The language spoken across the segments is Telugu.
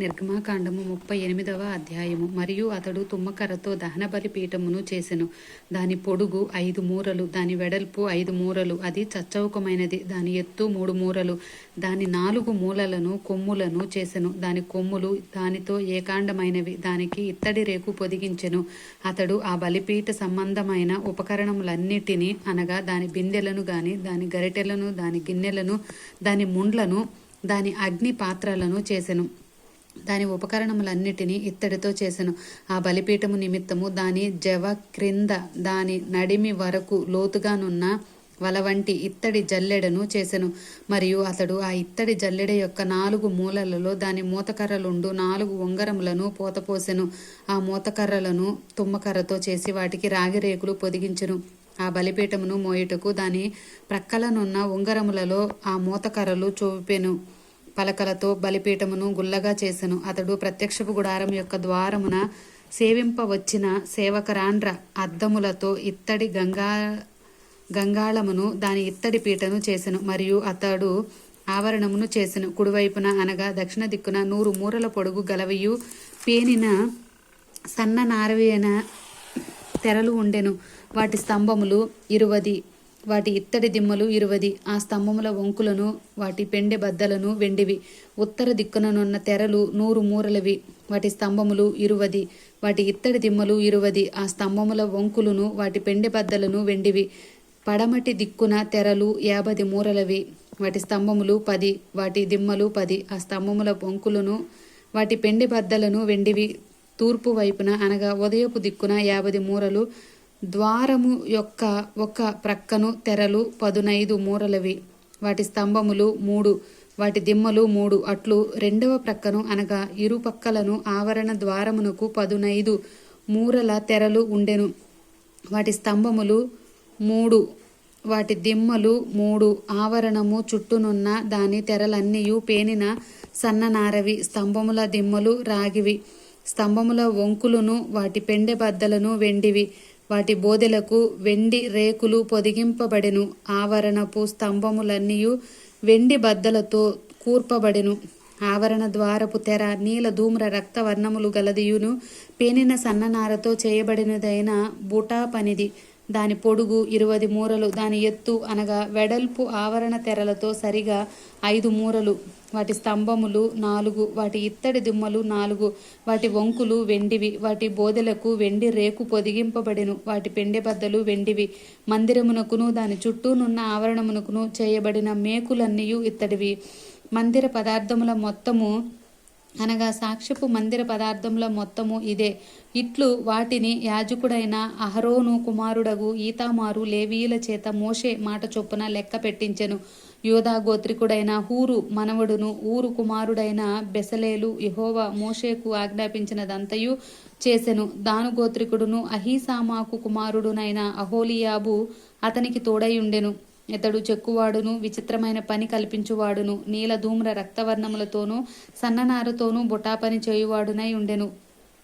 నిర్గమాకాండము 38వ అధ్యాయము. మరియు అతడు తుమ్మకర్రతో దహనబలి పీఠమును చేసెను. దాని పొడుగు 5 మూరలు, దాని వెడల్పు 5 మూరలు, అది చచ్చౌకమైనది. దాని ఎత్తు 3 మూరలు. దాని 4 మూలలను కొమ్ములను చేసెను. దాని కొమ్ములు దానితో ఏకాండమైనవి. దానికి ఇత్తడి రేకు పొదిగించెను. అతడు ఆ బలిపీఠ సంబంధమైన ఉపకరణములన్నిటినీ, అనగా దాని బిందెలను గాని, దాని గరిటెలను, దాని గిన్నెలను, దాని ముండ్లను, దాని అగ్ని పాత్రలను చేసెను. దాని ఉపకరణములన్నిటినీ ఇత్తడితో చేసెను. ఆ బలిపీఠము నిమిత్తము దాని జవ క్రింద దాని నడిమి వరకు లోతుగానున్న వల వంటి ఇత్తడి జల్లెడను చేసెను. మరియు అతడు ఆ ఇత్తడి జల్లెడ యొక్క 4 మూలలలో దాని మూతకర్రలుండు 4 ఉంగరములను పోతపోసెను. ఆ మూతకర్రలను తుమ్మకర్రతో చేసి వాటికి రాగి రేకులు పొదిగించెను. ఆ బలిపీఠమును మోయుటకు దాని ప్రక్కలనున్న ఉంగరములలో ఆ మూతకర్రలు చూపెను. పలకలతో బలిపీఠమును గుల్లగా చేసెను. అతడు ప్రత్యక్షపు గుడారం యొక్క ద్వారమున సేవింపవచ్చిన సేవకరాండ్ర అద్దములతో ఇత్తడి గంగాళమును దాని ఇత్తడి పీటను చేసెను. మరియు అతడు ఆవరణమును చేసెను. కుడివైపున అనగా దక్షిణ దిక్కున 100 మూరల పొడుగు గలవియు పేనిన సన్న నారవేన తెరలు ఉండెను. వాటి స్తంభములు 20, వాటి ఇత్తడి దిమ్మలు 20. ఆ స్తంభముల వంకులను వాటి పెండె బద్దలను వెండివి. ఉత్తర దిక్కుననున్న తెరలు 100 మూరలవి. వాటి స్తంభములు 20, వాటి ఇత్తడి దిమ్మలు 20. ఆ స్తంభముల వంకులను వాటి పెండె బద్దలను వెండివి. పడమటి దిక్కున తెరలు 50 మూరలవి. వాటి స్తంభములు 10, వాటి దిమ్మలు 10. ఆ స్తంభముల వంకులను వాటి పెండె బద్దలను వెండివి. తూర్పు వైపున అనగా ఉదయపు దిక్కున 50 మూరలు. ద్వారము యొక్క ఒక ప్రక్కను తెరలు 15 మూరలవి. వాటి స్తంభములు 3, వాటి దిమ్మలు 3. అట్లు రెండవ ప్రక్కను అనగా ఇరు పక్కలను ఆవరణ ద్వారమునకు 15 మూరల తెరలు ఉండెను. వాటి స్తంభములు 3, వాటి దిమ్మలు 3. ఆవరణము చుట్టూనున్న దాని తెరలన్నీయు పేనిన సన్ననారవి. స్తంభముల దిమ్మలు రాగివి. స్తంభముల వంకులను వాటి పెండె బద్దలను వెండివి. వాటి బోదెలకు వెండి రేకులు పొదిగింపబడెను. ఆవరణపు స్తంభములన్నీయు వెండి బద్దలతో కూర్పబడెను. ఆవరణ ద్వారపు తెర నీల ధూమ్ర రక్త వర్ణములు గలదియును పేనిన సన్ననారతో చేయబడినదైన బుటా పనిది. దాని పొడుగు 20 మూరలు. దాని ఎత్తు అనగా వెడల్పు ఆవరణ తెరలతో సరిగా 5 మూరలు. వాటి స్తంభములు 4, వాటి ఇత్తడి దిమ్మలు 4. వాటి వంకులు వెండివి. వాటి బోదెలకు వెండి రేకు పొదిగింపబడెను. వాటి పెండె బద్దలు వెండివి. మందిరమునకును దాని చుట్టూనున్న ఆవరణమునకును చేయబడిన మేకులన్నీయు ఇత్తడివి. మందిర పదార్థముల మొత్తము అనగా సాక్ష్యపు మందిర పదార్థముల మొత్తము ఇదే. ఇట్లు వాటిని యాజకుడైన అహరోను కుమారుడగు ఈతామారు లేవీయుల చేత మోషే మాట చొప్పున లెక్క పెట్టించెను. యోధా గోత్రికుడైన హూరు మనవడును ఊరు కుమారుడైన బెసలేలు యెహోవా మోషేకు ఆజ్ఞాపించినదంతయు చేసెను. దాను గోత్రికుడును అహీసామాకు కుమారుడునైన అహోలియాబు అతనికి తోడైయుండెను. ఇతడు చెక్కువాడును విచిత్రమైన పని కల్పించువాడును నీల ధూమ్ర రక్తవర్ణములతోనూ సన్ననారతోనూ బుటాపని చేయువాడునై ఉండెను.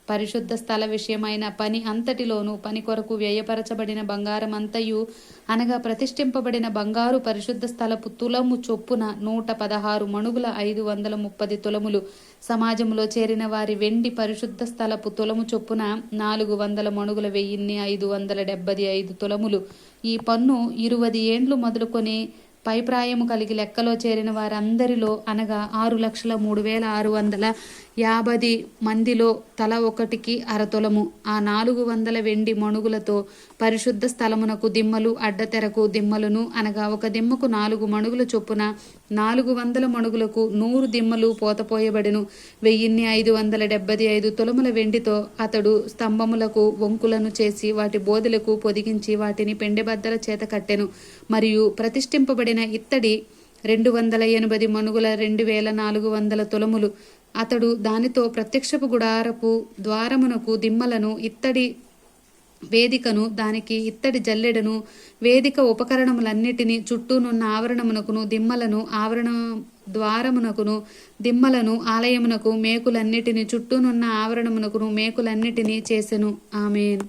పరిశుద్ధ స్థల విషయమైన పని అంతటిలోనూ పని కొరకు వ్యయపరచబడిన బంగారమంతయు అనగా ప్రతిష్ఠింపబడిన బంగారు పరిశుద్ధ స్థలపు తులము చొప్పున 116 మణుగుల 530 తులములు. సమాజములో చేరిన వారి వెండి పరిశుద్ధ స్థలపు తులము చొప్పున 400 మణుగుల 1575 తులములు. ఈ పన్ను 20 ఏండ్లు మొదలుకొని పైప్రాయము కలిగి లెక్కలో చేరిన వారందరిలో అనగా 6,03,650 మందిలో తల ఒకటికి అరతులము. ఆ 400 వెండి మణుగులతో పరిశుద్ధ స్థలమునకు దిమ్మలు, అడ్డతెరకు దిమ్మలను అనగా ఒక దిమ్మకు 4 మణుగుల చొప్పున 400 మణుగులకు 100 దిమ్మలు పోతపోయబడెను. 1575 తులముల వెండితో అతడు స్తంభములకు వంకులను చేసి వాటి బోదెలకు పొదిగించి వాటిని పెండెబద్దల చేత కట్టెను. మరియు ప్రతిష్ఠింపబడిన ఇత్తడి 280 మణుగుల 2400 తులములు. అతడు దానితో ప్రత్యక్షపు గుడారపు ద్వారమునకు దిమ్మలను, ఇత్తడి వేదికను, దానికి ఇత్తడి జల్లెడను, వేదిక ఉపకరణములన్నిటినీ, చుట్టూనున్న ఆవరణమునకును దిమ్మలను, ఆవరణ ద్వారమునకును దిమ్మలను, ఆలయమునకు మేకులన్నిటినీ, చుట్టూనున్న ఆవరణమునకును మేకులన్నిటినీ చేసెను. ఆమేన్.